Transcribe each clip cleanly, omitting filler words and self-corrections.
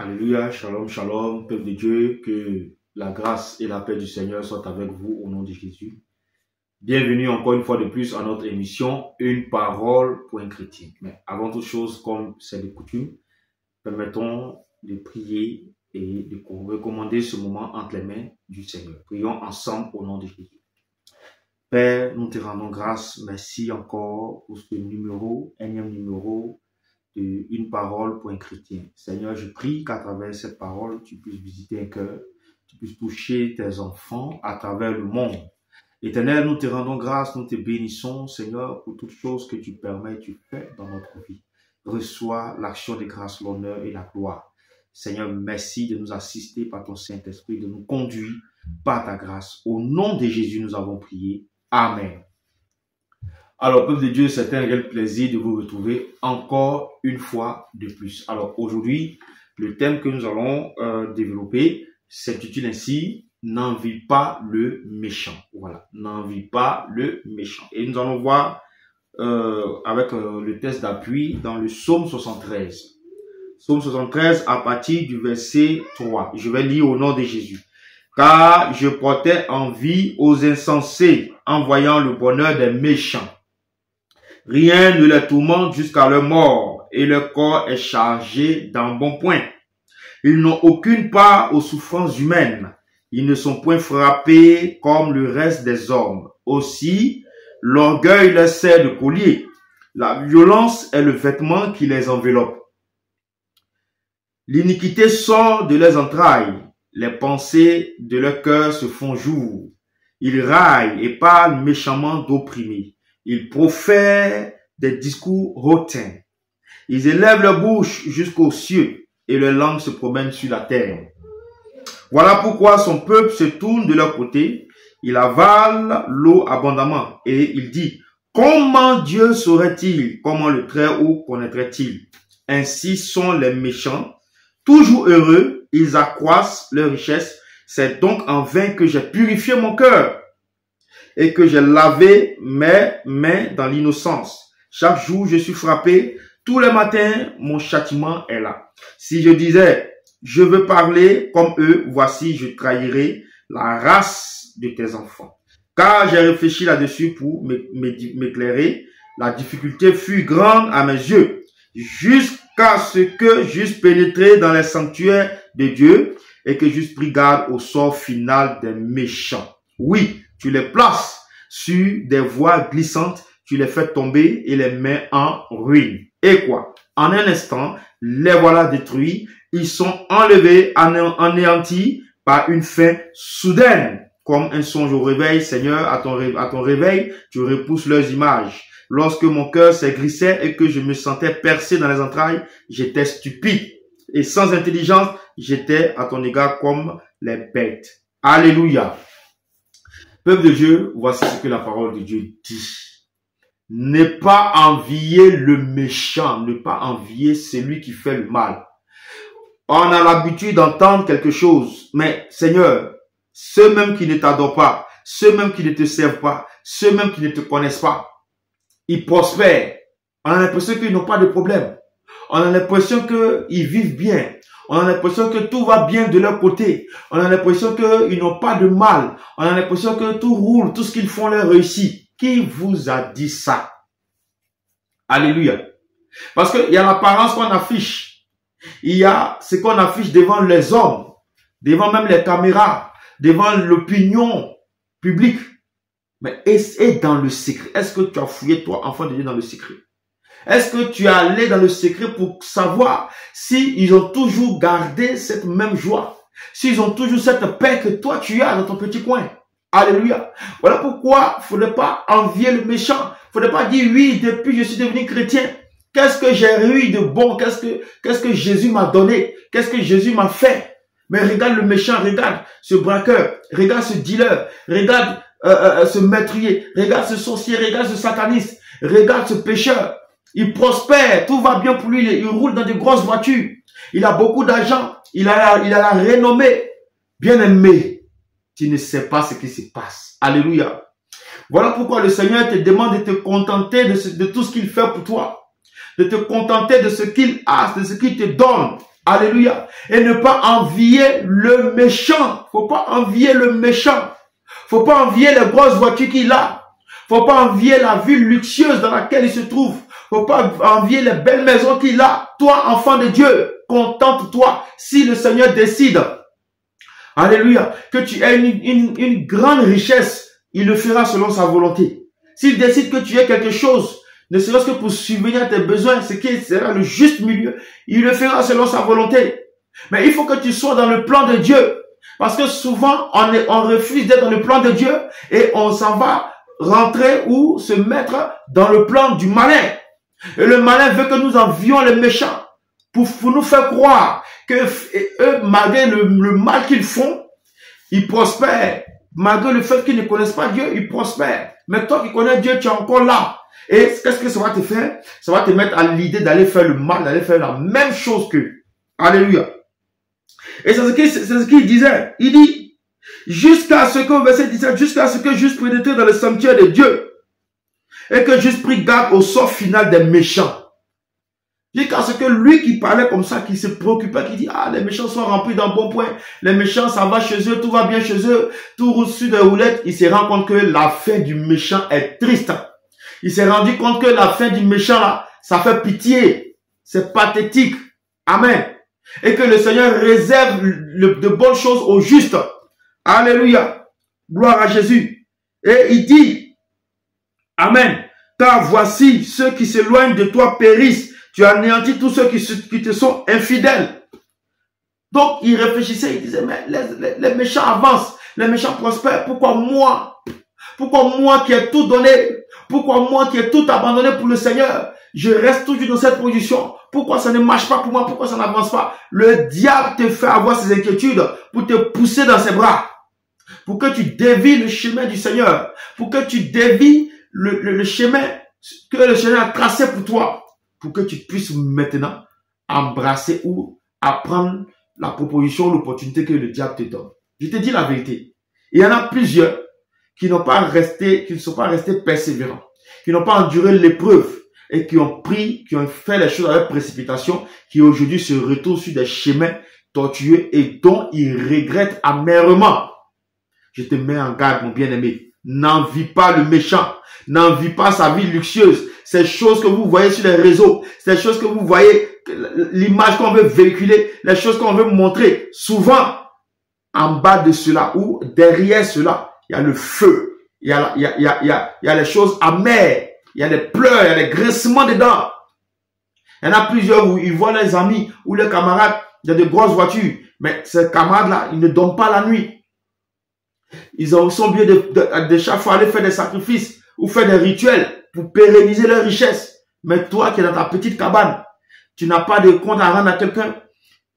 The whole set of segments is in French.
Alléluia, shalom, shalom, peuple de Dieu, que la grâce et la paix du Seigneur soient avec vous au nom de Jésus. Bienvenue encore une fois de plus à notre émission, Une parole pour un chrétien. Mais avant toute chose, comme c'est de coutume, permettons de prier et de recommander ce moment entre les mains du Seigneur. Prions ensemble au nom de Jésus. Père, nous te rendons grâce, merci encore pour ce numéro, énième numéro, de Une parole pour un chrétien. Seigneur, je prie qu'à travers cette parole, tu puisses visiter un cœur, tu puisses toucher tes enfants à travers le monde. Éternel, nous te rendons grâce, nous te bénissons, Seigneur, pour toutes choses que tu permets, tu fais dans notre vie. Reçois l'action de grâce, l'honneur et la gloire. Seigneur, merci de nous assister par ton Saint-Esprit, de nous conduire par ta grâce. Au nom de Jésus, nous avons prié. Amen. Alors, peuple de Dieu, c'est un réel plaisir de vous retrouver encore une fois de plus. Alors, aujourd'hui, le thème que nous allons développer s'intitule ainsi « N'envie pas le méchant ». Voilà, « N'envie pas le méchant ». Et nous allons voir avec le texte d'appui dans le psaume 73. Psaume 73 à partir du verset 3. Je vais lire au nom de Jésus. « Car je portais envie aux insensés en voyant le bonheur des méchants. Rien ne les tourmente jusqu'à leur mort, et leur corps est chargé d'embonpoint. Ils n'ont aucune part aux souffrances humaines. Ils ne sont point frappés comme le reste des hommes. Aussi, l'orgueil leur sert de collier. La violence est le vêtement qui les enveloppe. L'iniquité sort de leurs entrailles. Les pensées de leur cœur se font jour. Ils raillent et parlent méchamment d'opprimés. Ils profèrent des discours hautains. Ils élèvent leur bouche jusqu'aux cieux et leur langue se promène sur la terre. Voilà pourquoi son peuple se tourne de leur côté. Il avale l'eau abondamment et il dit, comment Dieu saurait-il? Comment le Très-Haut connaîtrait-il? Ainsi sont les méchants, toujours heureux, ils accroissent leur richesse. C'est donc en vain que j'ai purifié mon cœur et que j'ai lavé mes mains dans l'innocence. Chaque jour, je suis frappé. Tous les matins, mon châtiment est là. Si je disais, je veux parler comme eux, voici, je trahirai la race de tes enfants. Car j'ai réfléchi là-dessus pour m'éclairer. La difficulté fut grande à mes yeux, jusqu'à ce que j'eusse pénétré dans les sanctuaires de Dieu et que j'eusse pris garde au sort final des méchants. Oui, tu les places sur des voies glissantes, tu les fais tomber et les mets en ruine. Et quoi? En un instant, les voilà détruits, ils sont enlevés, anéantis par une fin soudaine. Comme un songe au réveil, Seigneur, à ton réveil, tu repousses leurs images. Lorsque mon cœur s'aigrissait et que je me sentais percé dans les entrailles, j'étais stupide. Et sans intelligence, j'étais à ton égard comme les bêtes. Alléluia. Peuple de Dieu, voici ce que la parole de Dieu dit. Ne pas envier le méchant, ne pas envier celui qui fait le mal. On a l'habitude d'entendre quelque chose, mais Seigneur, ceux même qui ne t'adorent pas, ceux même qui ne te servent pas, ceux même qui ne te connaissent pas, ils prospèrent. On a l'impression qu'ils n'ont pas de problème. On a l'impression qu'ils vivent bien. On a l'impression que tout va bien de leur côté. On a l'impression qu'ils n'ont pas de mal. On a l'impression que tout roule, tout ce qu'ils font leur réussit. Qui vous a dit ça? Alléluia. Parce qu'il y a l'apparence qu'on affiche. Il y a ce qu'on affiche devant les hommes, devant même les caméras, devant l'opinion publique. Mais est dans le secret? Est-ce que tu as fouillé, toi, enfant de Dieu, dans le secret? Est-ce que tu es allé dans le secret pour savoir s'ils ont toujours gardé cette même joie? S'ils ont toujours cette paix que toi tu as dans ton petit coin? Alléluia. Voilà pourquoi il ne faudrait pas envier le méchant. Il ne faudrait pas dire oui, depuis je suis devenu chrétien. Qu'est-ce que j'ai eu de bon? Qu'est-ce que Jésus m'a donné? Qu'est-ce que Jésus m'a fait? Mais regarde le méchant, regarde ce braqueur, regarde ce dealer, regarde ce meurtrier, regarde ce sorcier, regarde ce sataniste, regarde ce pécheur. Il prospère, tout va bien pour lui, il roule dans de grosses voitures, il a beaucoup d'argent, il a la renommée. Bien-aimé, tu ne sais pas ce qui se passe. Alléluia. Voilà pourquoi le Seigneur te demande de te contenter de tout ce qu'il fait pour toi, de te contenter de ce qu'il a, de ce qu'il te donne. Alléluia. Et ne pas envier le méchant. Faut pas envier le méchant. Faut pas envier les grosses voitures qu'il a. Faut pas envier la ville luxueuse dans laquelle il se trouve. Faut pas envier les belles maisons qu'il a. Toi, enfant de Dieu, contente-toi si le Seigneur décide. Alléluia. Que tu aies une grande richesse, il le fera selon sa volonté. S'il décide que tu aies quelque chose, ne serait-ce que pour subvenir à tes besoins, ce qui sera le juste milieu, il le fera selon sa volonté. Mais il faut que tu sois dans le plan de Dieu. Parce que souvent, on refuse d'être dans le plan de Dieu et on s'en va rentrer ou se mettre dans le plan du malin. Et le malin veut que nous envions les méchants pour nous faire croire que eux, malgré le mal qu'ils font, ils prospèrent. Malgré le fait qu'ils ne connaissent pas Dieu, ils prospèrent. Mais toi qui connais Dieu, tu es encore là. Et qu'est-ce que ça va te faire? Ça va te mettre à l'idée d'aller faire le mal, d'aller faire la même chose qu'eux. Alléluia. Et c'est ce qu'il disait. Il dit, jusqu'à ce que, verset 17, jusqu'à ce que j'eusse pénétré dans le sanctuaire de Dieu et que j'eusse pris garde au sort final des méchants. Jusqu'à ce que lui qui parlait comme ça, qui se préoccupait, qui dit, ah, les méchants sont remplis d'un bon point, les méchants, ça va chez eux, tout va bien chez eux, tout roule sur des roulettes, il s'est rendu compte que la fin du méchant est triste. Il s'est rendu compte que la fin du méchant, là, ça fait pitié. C'est pathétique. Amen. Et que le Seigneur réserve de bonnes choses aux justes. Alléluia. Gloire à Jésus. Et il dit, Amen. Car voici, ceux qui s'éloignent de toi périssent. Tu anéantis tous ceux qui te sont infidèles. Donc, il réfléchissait, il disait, mais les méchants avancent. Les méchants prospèrent. Pourquoi moi? Pourquoi moi qui ai tout donné? Pourquoi moi qui ai tout abandonné pour le Seigneur, je reste toujours dans cette position? Pourquoi ça ne marche pas pour moi? Pourquoi ça n'avance pas? Le diable te fait avoir ses inquiétudes pour te pousser dans ses bras. Pour que tu dévies le chemin du Seigneur. Pour que tu dévies le chemin que le Seigneur a tracé pour toi. Pour que tu puisses maintenant embrasser ou apprendre la proposition, l'opportunité que le diable te donne. Je te dis la vérité. Il y en a plusieurs qui ne sont pas restés persévérants, qui n'ont pas enduré l'épreuve et qui ont fait les choses avec précipitation, qui aujourd'hui se retrouvent sur des chemins tortueux et dont ils regrettent amèrement. Je te mets en garde, mon bien-aimé. N'envie pas le méchant. N'envie pas sa vie luxueuse. Ces choses que vous voyez sur les réseaux, ces choses que vous voyez, l'image qu'on veut véhiculer, les choses qu'on veut montrer, souvent, en bas de cela ou derrière cela, il y a le feu, il y a les choses amères, il y a les pleurs, il y a les grincements dedans. Il y en a plusieurs où ils voient les amis ou les camarades, il y a de grosses voitures, mais ces camarades-là, ils ne dorment pas la nuit. Ils sont obligés de chaque fois aller faire des sacrifices ou faire des rituels pour pérenniser leur richesse. Mais toi qui es dans ta petite cabane, tu n'as pas de compte à rendre à quelqu'un,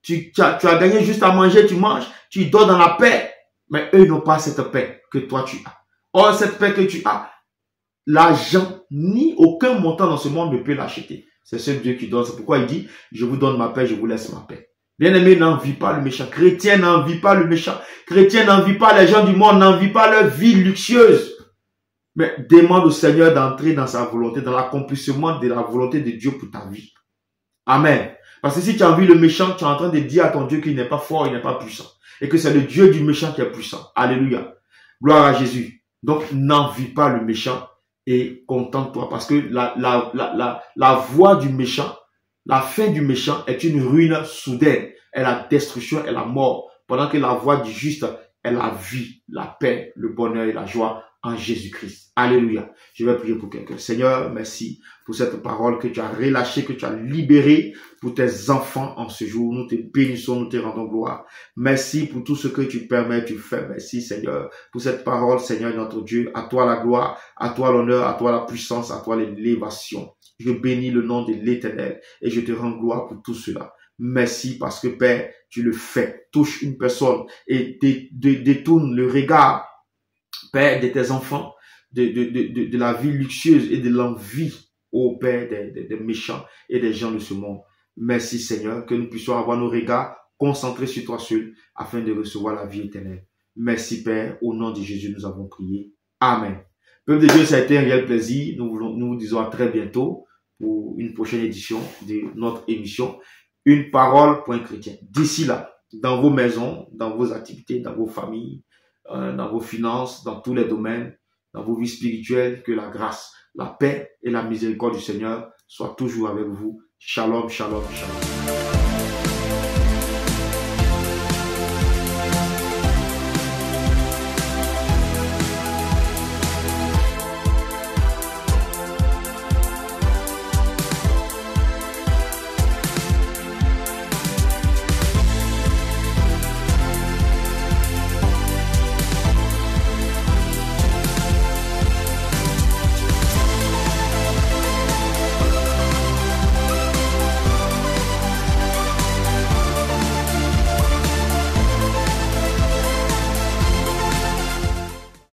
tu as gagné juste à manger, tu manges, tu dors dans la paix. Mais eux n'ont pas cette paix que toi tu as. Or, cette paix que tu as, l'argent ni aucun montant dans ce monde ne peut l'acheter. C'est seul Dieu qui donne. C'est pourquoi il dit, je vous donne ma paix, je vous laisse ma paix. Bien-aimé, n'envie pas le méchant. Chrétien, n'envie pas le méchant. Chrétien, n'envie pas les gens du monde, n'envie pas leur vie luxueuse. Mais demande au Seigneur d'entrer dans sa volonté, dans l'accomplissement de la volonté de Dieu pour ta vie. Amen. Parce que si tu envies le méchant, tu es en train de dire à ton Dieu qu'il n'est pas fort, il n'est pas puissant. Et que c'est le Dieu du méchant qui est puissant. Alléluia. Gloire à Jésus. Donc, n'envie pas le méchant et contente-toi. Parce que la voie du méchant, la fin du méchant est une ruine soudaine. Est la destruction et la mort. Pendant que la voie du juste est la vie, la paix, le bonheur et la joie en Jésus-Christ. Alléluia. Je vais prier pour quelqu'un. Seigneur, merci pour cette parole que tu as relâchée, que tu as libérée pour tes enfants en ce jour. Nous te bénissons, nous te rendons gloire. Merci pour tout ce que tu permets, tu fais. Merci Seigneur pour cette parole, Seigneur notre Dieu. À toi la gloire, à toi l'honneur, à toi la puissance, à toi l'élévation. Je bénis le nom de l'Éternel et je te rends gloire pour tout cela. Merci parce que Père, tu le fais. Touche une personne et détourne le regard, Père, de tes enfants, de la vie luxueuse et de l'envie, ô Père, des méchants et des gens de ce monde. Merci Seigneur, que nous puissions avoir nos regards concentrés sur toi seul, afin de recevoir la vie éternelle. Merci Père, au nom de Jésus, nous avons prié. Amen. Peuple de Dieu, ça a été un réel plaisir. Nous vous disons à très bientôt pour une prochaine édition de notre émission. une parole pour un chrétien. D'ici là, dans vos maisons, dans vos activités, dans vos familles, dans vos finances, dans tous les domaines, dans vos vies spirituelles, que la grâce, la paix et la miséricorde du Seigneur soient toujours avec vous. Shalom, shalom, shalom.